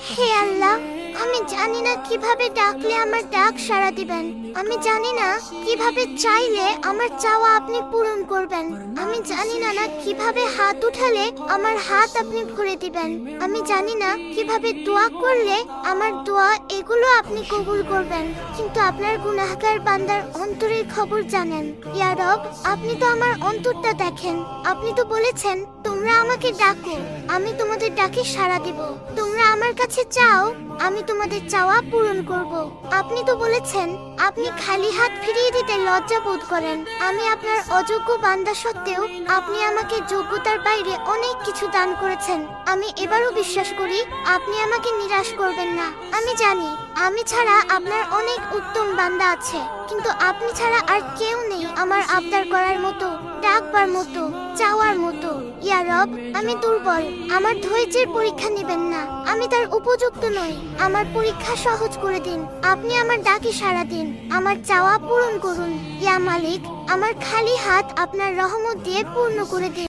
হে আল্লাহ, আমি জানি না কিভাবে ডাকলে আমার ডাক সাড়া দিবেন। আমি জানি না কিভাবে চাইলে আমার চাওয়া আপনি পূরণ করবেন। আমি জানি না কিভাবে হাত উঠালে আমার হাত আপনি ভরে দিবেন। আমি জানি না কিভাবে দোয়া করলে আমার দোয়া এগুলো আপনি কবুল করবেন। কিন্তু আপনার গুনাহগার বান্দার অন্তরের খবর জানেন। ইয়া রব, আপনি তো আমার অন্তরটা দেখেন। আপনি তো বলেছেন তোমরা আমাকে ডাকো, আমি তোমাদের ডাকে সাড়া দিব। তোমরা আমার কাছে চাও, আমি তোমাদের চাওয়া পূরণ করব। আপনি তো বলেছেন আপনি খালি হাত ফিরিয়ে দিতে লজ্জা বোধ করেন। আমি আপনার অযোগ্য বান্দা সত্ত্বেও আপনি আমাকে যোগ্যতার বাইরে অনেক কিছু দান করেছেন। আমি এবারও বিশ্বাস করি আপনি আমাকে নিরাশ করবেন না। আমি জানি আমি ছাড়া আপনার অনেক উত্তম বান্দা আছে, কিন্তু আপনি ছাড়া আর কেউ নেই আমার আবদার করার মতো, ডাকবার মতো, চাওয়ার মতো। ইয়া রব, আমি দুর্বল, আমার ধৈর্যের পরীক্ষা নেবেন না। আমি তার উপযুক্ত নই, আমার পরীক্ষা সহজ করে দিন। আপনি আমার ডাকে সাড়া দিন, আমার চাওয়া পূরণ করুন। ইয়া মালিক, আমার খালি হাত আপনার রহমত দিয়ে পূর্ণ করে দিন।